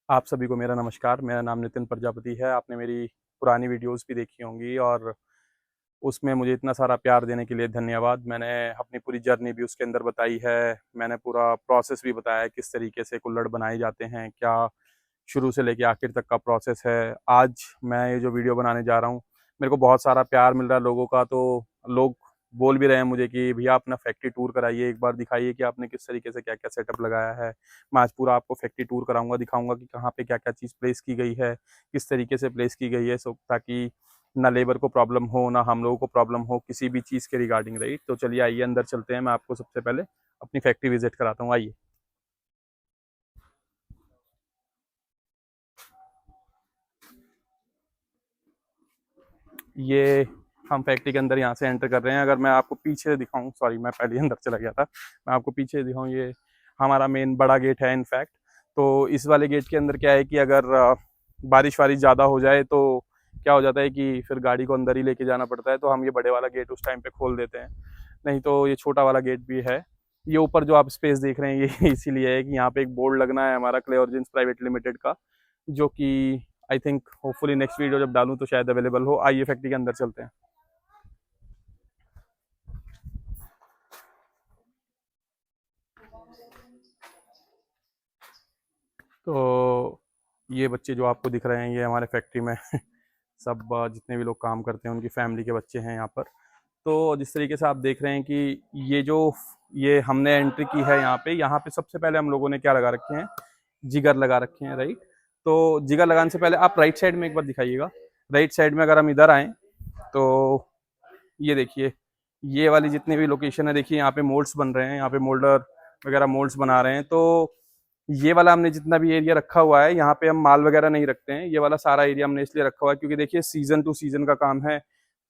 आप सभी को मेरा नमस्कार। मेरा नाम नितिन प्रजापति है। आपने मेरी पुरानी वीडियोस भी देखी होंगी और उसमें मुझे इतना सारा प्यार देने के लिए धन्यवाद। मैंने अपनी पूरी जर्नी भी उसके अंदर बताई है। मैंने पूरा प्रोसेस भी बताया है, किस तरीके से कुल्हड़ बनाए जाते हैं, क्या शुरू से लेके आखिर तक का प्रोसेस है। आज मैं ये जो वीडियो बनाने जा रहा हूँ, मेरे को बहुत सारा प्यार मिल रहा है लोगों का। तो लोग बोल भी रहे हैं मुझे कि भैया अपना फैक्ट्री टूर कराइए, एक बार दिखाइए कि आपने किस तरीके से क्या क्या सेटअप लगाया है। मैं आज पूरा आपको फैक्ट्री टूर कराऊंगा, दिखाऊंगा कि कहाँ पे क्या क्या चीज़ प्लेस की गई है, किस तरीके से प्लेस की गई है, सो ताकि ना लेबर को प्रॉब्लम हो, ना हम लोगों को प्रॉब्लम हो किसी भी चीज़ के रिगार्डिंग, राइट। तो चलिए आइए अंदर चलते हैं। मैं आपको सबसे पहले अपनी फैक्ट्री विजिट कराता हूँ, आइए। ये हम फैक्ट्री के अंदर यहाँ से एंटर कर रहे हैं। अगर मैं आपको पीछे से दिखाऊं, सॉरी मैं पहले ही अंदर चला गया था, मैं आपको पीछे से दिखाऊं, ये हमारा मेन बड़ा गेट है इनफैक्ट। तो इस वाले गेट के अंदर क्या है कि अगर बारिश वारिश ज़्यादा हो जाए तो क्या हो जाता है कि फिर गाड़ी को अंदर ही लेके जाना पड़ता है। तो हम ये बड़े वाला गेट उस टाइम पे खोल देते हैं, नहीं तो ये छोटा वाला गेट भी है। ये ऊपर जो आप स्पेस देख रहे हैं ये इसीलिए है कि यहाँ पे एक बोर्ड लगना है हमारा क्ले ऑर्जिन्स प्राइवेट लिमिटेड का, जो कि I think hopefully next video जब डालूं तो शायद अवेलेबल हो। आइए फैक्ट्री के अंदर चलते हैं। तो ये बच्चे जो आपको दिख रहे हैं, ये हमारे फैक्ट्री में सब जितने भी लोग काम करते हैं उनकी फैमिली के बच्चे हैं यहाँ पर। तो जिस तरीके से आप देख रहे हैं कि ये जो ये हमने एंट्री की है यहाँ पे सबसे पहले हम लोगों ने क्या लगा रखे हैं, जिगर लगा रखे हैं, राइट। तो जिगर लगाने से पहले आप राइट साइड में एक बार दिखाइएगा। राइट साइड में अगर हम इधर आएँ तो ये देखिए, ये वाली जितनी भी लोकेशन है, देखिए यहाँ पे मोल्ड्स बन रहे हैं, यहाँ पे मोल्डर वगैरह मोल्ड्स बना रहे हैं। तो ये वाला हमने जितना भी एरिया रखा हुआ है, यहाँ पे हम माल वगैरह नहीं रखते हैं। ये वाला सारा एरिया हमने इसलिए रखा हुआ है क्योंकि देखिए सीजन टू सीजन का काम है।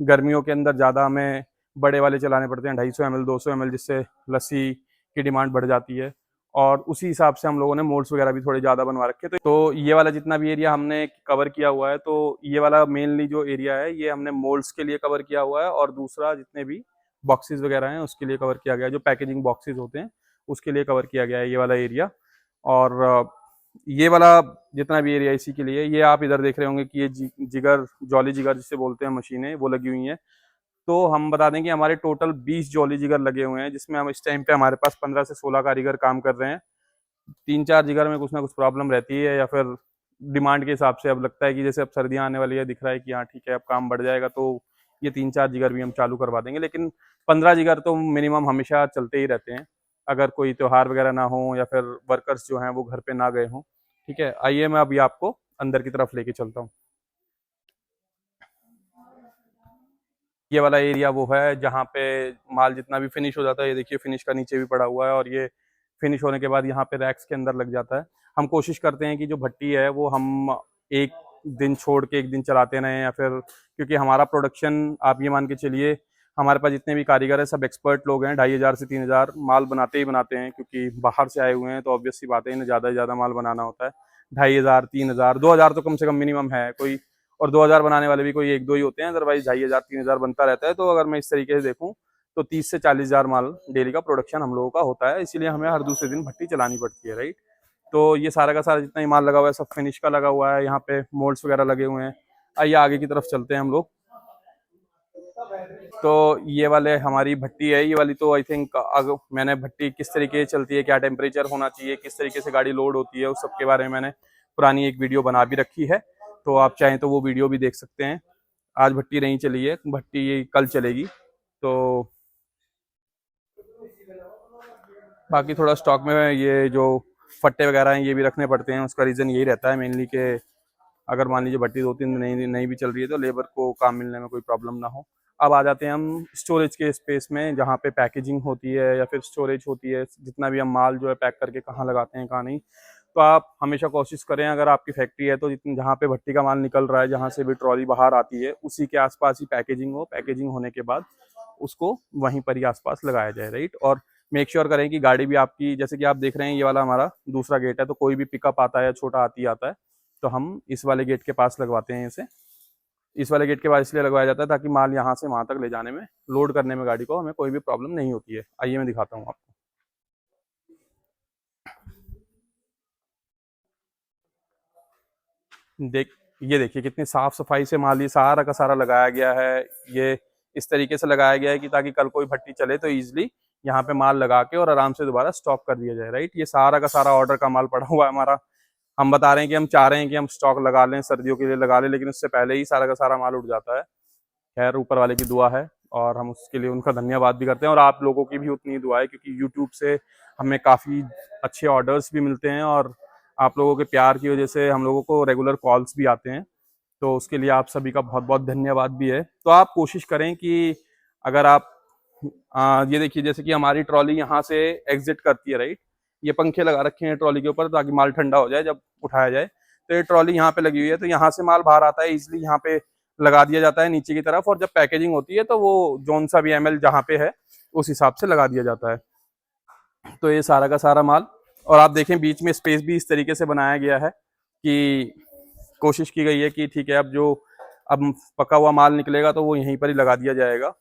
गर्मियों के अंदर ज़्यादा हमें बड़े वाले चलाने पड़ते हैं, 250 ml 200 ml, जिससे लस्सी की डिमांड बढ़ जाती है। और उसी हिसाब से हम लोगों ने मोल्ड्स वगैरह भी थोड़े ज़्यादा बनवा रखे। तो ये वाला जितना भी एरिया हमने कवर किया हुआ है, तो ये वाला मेनली जो एरिया है ये हमने मोल्ड्स के लिए कवर किया हुआ है, और दूसरा जितने भी बॉक्सेस वगैरह हैं उसके लिए कवर किया गया है, जो पैकेजिंग बॉक्सेस होते हैं उसके लिए कवर किया गया है ये वाला एरिया। और ये वाला जितना भी एरिया इसी के लिए। ये आप इधर देख रहे होंगे कि ये जिगर, जॉली जिगर जिसे बोलते हैं, मशीनें वो लगी हुई हैं। तो हम बता दें कि हमारे टोटल 20 जॉली जिगर लगे हुए हैं, जिसमें हम इस टाइम पे हमारे पास 15 से 16 कारीगर काम कर रहे हैं। 3-4 जिगर में कुछ ना कुछ प्रॉब्लम रहती है, या फिर डिमांड के हिसाब से अब लगता है कि जैसे अब सर्दियाँ आने वाली है, दिख रहा है कि हाँ ठीक है अब काम बढ़ जाएगा, तो ये 3-4 जिगर भी हम चालू करवा देंगे। लेकिन 15 जिगर तो मिनिमम हमेशा चलते ही रहते हैं, अगर कोई त्योहार वगैरह ना हो या फिर वर्कर्स जो हैं वो घर पे ना गए हों। ठीक है, आइए मैं अभी आपको अंदर की तरफ लेके चलता हूँ। ये वाला एरिया वो है जहाँ पे माल जितना भी फिनिश हो जाता है, ये देखिए फिनिश का नीचे भी पड़ा हुआ है, और ये फिनिश होने के बाद यहाँ पे रैक्स के अंदर लग जाता है। हम कोशिश करते हैं कि जो भट्टी है वो हम एक दिन छोड़ के एक दिन चलाते रहें, या फिर क्योंकि हमारा प्रोडक्शन आप ये मान के चलिए, हमारे पास जितने भी कारीगर हैं सब एक्सपर्ट लोग हैं। 2,500 से 3,000 माल बनाते ही बनाते हैं, क्योंकि बाहर से आए हुए हैं तो ऑब्वियस सी बात है, इन्हें ज़्यादा से ज़्यादा माल बनाना होता है। 2,500, 3,000, 2,000 तो कम से कम मिनिमम है कोई, और 2,000 बनाने वाले भी कोई एक दो ही होते हैं, अदरवाइज 2,500 3,000 बनता रहता है। तो अगर मैं इस तरीके से देखूँ तो 30 से 40,000 माल डेली का प्रोडक्शन हम लोगों का होता है, इसीलिए हमें हर दूसरे दिन भट्टी चलानी पड़ती है, राइट। तो ये सारा का सारा जितना ही माल लगा हुआ है सब फिनिश का लगा हुआ है, यहाँ पे मोल्ड्स वगैरह लगे हुए हैं। आइए आगे की तरफ चलते हैं हम लोग। तो ये वाले हमारी भट्टी है, ये वाली तो आई थिंक अगर मैंने भट्टी किस तरीके से चलती है, क्या टेम्परेचर होना चाहिए, किस तरीके से गाड़ी लोड होती है, उस सब के बारे में मैंने पुरानी एक वीडियो बना भी रखी है। तो आप चाहें तो वो वीडियो भी देख सकते हैं। आज भट्टी नहीं चली है, भट्टी कल चलेगी। तो बाकी थोड़ा स्टॉक में ये जो फट्टे वगैरह हैं ये भी रखने पड़ते हैं। उसका रीज़न यही रहता है मेनली कि अगर मान लीजिए भट्टी 2-3 दिन नहीं भी चल रही है तो लेबर को काम मिलने में कोई प्रॉब्लम ना हो। अब आ जाते हैं हम स्टोरेज के स्पेस में, जहाँ पे पैकेजिंग होती है या फिर स्टोरेज होती है, जितना भी हम माल जो है पैक करके कहाँ लगाते हैं कहाँ नहीं। तो आप हमेशा कोशिश करें, अगर आपकी फैक्ट्री है तो जितनी जहाँ पे भट्टी का माल निकल रहा है, जहाँ से भी ट्रॉली बाहर आती है, उसी के आसपास ही पैकेजिंग हो। पैकेजिंग होने के बाद उसको वहीं पर ही आसपास लगाया जाए, राइट। और मेक श्योर करें कि गाड़ी भी आपकी, जैसे कि आप देख रहे हैं ये वाला हमारा दूसरा गेट है, तो कोई भी पिकअप आता है या छोटा हाथी आता है तो हम इस वाले गेट के पास लगवाते हैं इसे। इस वाले गेट के पास इसलिए लगवाया जाता है ताकि माल यहाँ से वहाँ तक ले जाने में, लोड करने में गाड़ी को हमें कोई भी प्रॉब्लम नहीं होती है। आइए मैं दिखाता हूँ आपको। देख ये देखिए कितनी साफ सफाई से माल ये सारा का सारा लगाया गया है। ये इस तरीके से लगाया गया है कि ताकि कल कोई भट्टी चले तो इजीली यहाँ पे माल लगा के और आराम से दोबारा स्टॉक कर दिया जाए, राइट। ये सारा का सारा ऑर्डर का माल पड़ा हुआ है हमारा। हम बता रहे हैं कि हम चाह रहे हैं कि हम स्टॉक लगा लें, सर्दियों के लिए लगा लें, लेकिन उससे पहले ही सारा का सारा माल उठ जाता है। खैर ऊपर वाले की दुआ है और हम उसके लिए उनका धन्यवाद भी करते हैं, और आप लोगों की भी उतनी दुआ है, क्योंकि यूट्यूब से हमें काफ़ी अच्छे ऑर्डर्स भी मिलते हैं और आप लोगों के प्यार की वजह से हम लोगों को रेगुलर कॉल्स भी आते हैं। तो उसके लिए आप सभी का बहुत बहुत धन्यवाद भी है। तो आप कोशिश करें कि अगर आप ये देखिए जैसे कि हमारी ट्रॉली यहाँ से एग्जिट करती है, राइट। ये पंखे लगा रखे हैं ट्रॉली के ऊपर ताकि माल ठंडा हो जाए जब उठाया जाए। तो ये ट्रॉली यहाँ पे लगी हुई है, तो यहाँ से माल बाहर आता है, इसलिए यहाँ पे लगा दिया जाता है नीचे की तरफ, और जब पैकेजिंग होती है तो वो जोन सा भी एमएल जहाँ पे है उस हिसाब से लगा दिया जाता है। तो ये सारा का सारा माल, और आप देखें बीच में स्पेस भी इस तरीके से बनाया गया है कि कोशिश की गई है कि ठीक है अब पका हुआ माल निकलेगा तो वो यहीं पर ही लगा दिया जाएगा।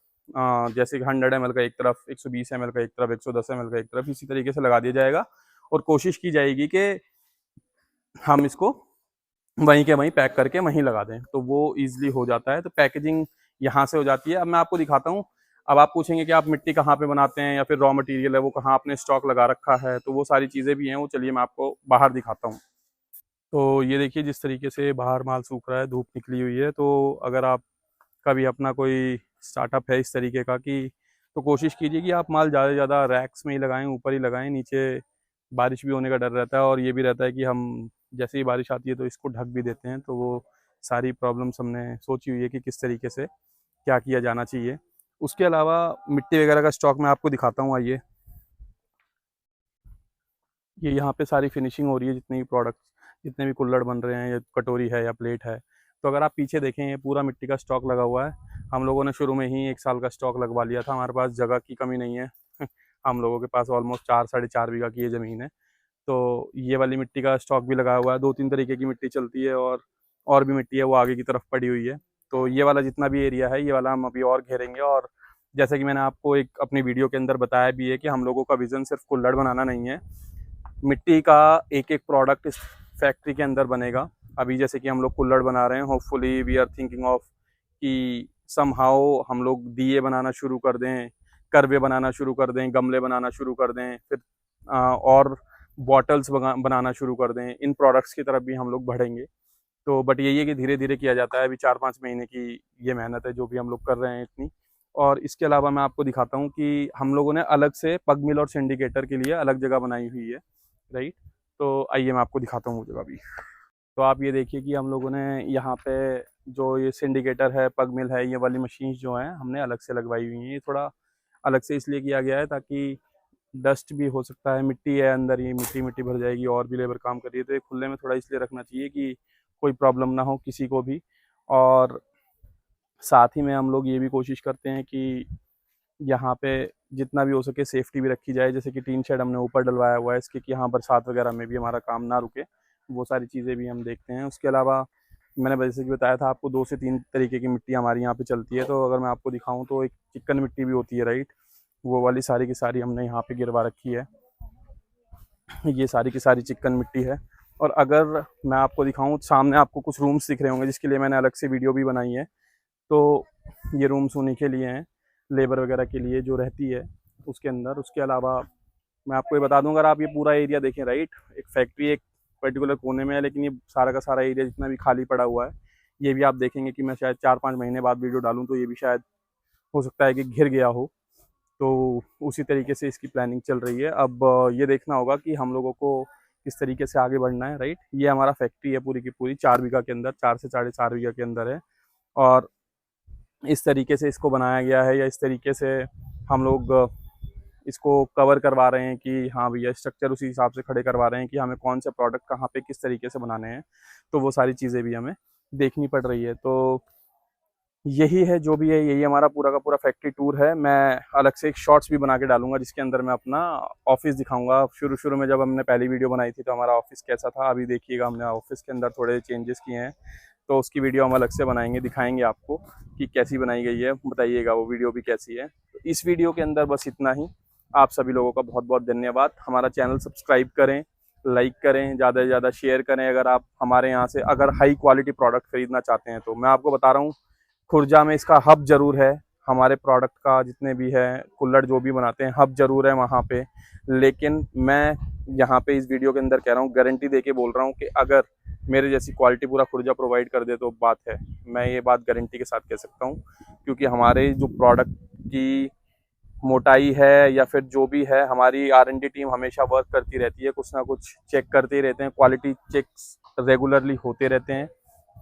जैसे कि 100 ml का एक तरफ, 120 ml का एक तरफ, 110 ml का एक तरफ, इसी तरीके से लगा दिया जाएगा। और कोशिश की जाएगी कि हम इसको वहीं के वहीं पैक करके वहीं लगा दें, तो वो ईजिली हो जाता है। तो पैकेजिंग यहाँ से हो जाती है। अब मैं आपको दिखाता हूँ। अब आप पूछेंगे कि आप मिट्टी कहाँ पे बनाते हैं या फिर रॉ मटेरियल है वो कहाँ आपने स्टॉक लगा रखा है, तो वो सारी चीज़ें भी हैं, वो चलिए मैं आपको बाहर दिखाता हूँ। तो ये देखिए जिस तरीके से बाहर माल सूख रहा है, धूप निकली हुई है। तो अगर आप का भी अपना कोई स्टार्टअप है इस तरीके का कि, तो कोशिश कीजिए कि आप माल ज़्यादा से ज़्यादा रैक्स में ही लगाएं, ऊपर ही लगाएं। नीचे बारिश भी होने का डर रहता है, और ये भी रहता है कि हम जैसे ही बारिश आती है तो इसको ढक भी देते हैं। तो वो सारी प्रॉब्लम्स हमने सोची हुई है कि किस तरीके से क्या किया जाना चाहिए। उसके अलावा मिट्टी वगैरह का स्टॉक मैं आपको दिखाता हूँ, आइए। ये यहाँ पे सारी फिनिशिंग हो रही है, जितने भी प्रोडक्ट्स, जितने भी कुल्हड़ बन रहे हैं या कटोरी है या प्लेट है। तो अगर आप पीछे देखें ये पूरा मिट्टी का स्टॉक लगा हुआ है। हम लोगों ने शुरू में ही 1 साल का स्टॉक लगवा लिया था, हमारे पास जगह की कमी नहीं है। हम लोगों के पास ऑलमोस्ट 4 साढ़े 4 बीघा की ये ज़मीन है। तो ये वाली मिट्टी का स्टॉक भी लगा हुआ है। 2-3 तरीके की मिट्टी चलती है, और भी मिट्टी है वो आगे की तरफ पड़ी हुई है। तो ये वाला जितना भी एरिया है ये वाला हम अभी और घेरेंगे। और जैसे कि मैंने आपको एक अपनी वीडियो के अंदर बताया भी है कि हम लोगों का विज़न सिर्फ कुल्हड़ बनाना नहीं है, मिट्टी का एक एक प्रोडक्ट इस फैक्ट्री के अंदर बनेगा। अभी जैसे कि हम लोग कुल्हड़ बना रहे हैं, hopefully we are thinking of कि समहाउ हम लोग दिए बनाना शुरू कर दें, करवे बनाना शुरू कर दें, गमले बनाना शुरू कर दें, फिर और बॉटल्स बनाना शुरू कर दें। इन प्रोडक्ट्स की तरफ भी हम लोग बढ़ेंगे। तो बट यही है कि धीरे धीरे किया जाता है। अभी 4-5 महीने की ये मेहनत है जो भी हम लोग कर रहे हैं इतनी। और इसके अलावा मैं आपको दिखाता हूँ कि हम लोगों ने अलग से पग मिल और सिंडिकेटर के लिए अलग जगह बनाई हुई है, राइट। तो आइए मैं आपको दिखाता हूँ वो जगह भी। तो आप ये देखिए कि हम लोगों ने यहाँ पे जो ये सिंडिकेटर है, पग मिल है, ये वाली मशीन्स जो हैं हमने अलग से लगवाई हुई हैं। ये थोड़ा अलग से इसलिए किया गया है ताकि डस्ट भी हो सकता है, मिट्टी है अंदर, ये मिट्टी मिट्टी भर जाएगी और भी लेबर काम कर रही है। तो ये खुले में थोड़ा इसलिए रखना चाहिए कि कोई प्रॉब्लम ना हो किसी को भी। और साथ ही में हम लोग ये भी कोशिश करते हैं कि यहाँ पे जितना भी हो सके सेफ्टी भी रखी जाए। जैसे कि टीन शेड हमने ऊपर डलवाया हुआ है इसके कि यहाँ बरसात वगैरह में भी हमारा काम ना रुके, वो सारी चीज़ें भी हम देखते हैं। उसके अलावा मैंने जैसे कि बताया था आपको, 2 से 3 तरीके की मिट्टी हमारे यहाँ पे चलती है। तो अगर मैं आपको दिखाऊँ तो एक चिकन मिट्टी भी होती है, राइट। वो वाली सारी की सारी हमने यहाँ पे गिरवा रखी है। ये सारी की सारी चिकन मिट्टी है। और अगर मैं आपको दिखाऊँ, सामने आपको कुछ रूम्स दिख रहे होंगे जिसके लिए मैंने अलग से वीडियो भी बनाई है। तो ये रूम्स उन्हीं के लिए हैं, लेबर वगैरह के लिए जो रहती है उसके अंदर। उसके अलावा मैं आपको ये बता दूं, अगर आप ये पूरा एरिया देखें, राइट, एक फैक्ट्री एक पर्टिकुलर कोने में है, लेकिन ये सारा का सारा एरिया जितना भी खाली पड़ा हुआ है, ये भी आप देखेंगे कि मैं शायद 4-5 महीने बाद वीडियो डालूं तो ये भी शायद हो सकता है कि घिर गया हो। तो उसी तरीके से इसकी प्लानिंग चल रही है। अब ये देखना होगा कि हम लोगों को किस तरीके से आगे बढ़ना है, राइट। ये हमारा फैक्ट्री है पूरी की पूरी 4 बीघा के अंदर, 4 से 4.5 बीघा के अंदर है। और इस तरीके से इसको बनाया गया है, या इस तरीके से हम लोग इसको कवर करवा रहे हैं कि हाँ भैया, स्ट्रक्चर उसी हिसाब से खड़े करवा रहे हैं कि हमें कौन से प्रोडक्ट कहाँ पे किस तरीके से बनाने हैं। तो वो सारी चीज़ें भी हमें देखनी पड़ रही है। तो यही है जो भी है, यही हमारा पूरा का पूरा फैक्ट्री टूर है। मैं अलग से एक शॉर्ट्स भी बना के डालूंगा जिसके अंदर मैं अपना ऑफिस दिखाऊंगा। शुरू शुरू में जब हमने पहली वीडियो बनाई थी तो हमारा ऑफिस कैसा था, अभी देखिएगा हमने ऑफिस के अंदर थोड़े चेंजेस किए हैं। तो उसकी वीडियो हम अलग से बनाएंगे, दिखाएंगे आपको कि कैसी बनाई गई है, बताइएगा वो वीडियो भी कैसी है। तो इस वीडियो के अंदर बस इतना ही। आप सभी लोगों का बहुत बहुत धन्यवाद। हमारा चैनल सब्सक्राइब करें, लाइक करें, ज़्यादा से ज़्यादा शेयर करें। अगर आप हमारे यहाँ से अगर हाई क्वालिटी प्रोडक्ट खरीदना चाहते हैं तो मैं आपको बता रहा हूँ, खुर्जा में इसका हब ज़रूर है। हमारे प्रोडक्ट का जितने भी है, कुल्हड़ जो भी बनाते हैं, हब ज़रूर है वहाँ पे। लेकिन मैं यहाँ पे इस वीडियो के अंदर कह रहा हूँ, गारंटी दे के बोल रहा हूँ कि अगर मेरे जैसी क्वालिटी पूरा खुर्जा प्रोवाइड कर दे तो बात है। मैं ये बात गारंटी के साथ कह सकता हूँ, क्योंकि हमारे जो प्रोडक्ट की मोटाई है या फिर जो भी है, हमारी R&D टीम हमेशा वर्क करती रहती है, कुछ ना कुछ चेक करते ही रहते हैं, क्वालिटी चेक्स रेगुलरली होते रहते हैं।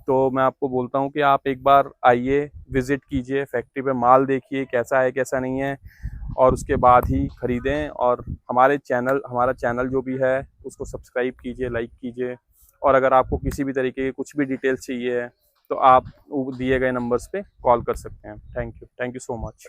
तो मैं आपको बोलता हूँ कि आप एक बार आइए, विज़िट कीजिए, फैक्ट्री पे माल देखिए कैसा है कैसा नहीं है, और उसके बाद ही ख़रीदें। और हमारा चैनल जो भी है उसको सब्सक्राइब कीजिए, लाइक कीजिए। और अगर आपको किसी भी तरीके की कुछ भी डिटेल्स चाहिए है तो आप दिए गए नंबर्स पे कॉल कर सकते हैं। Thank you so much.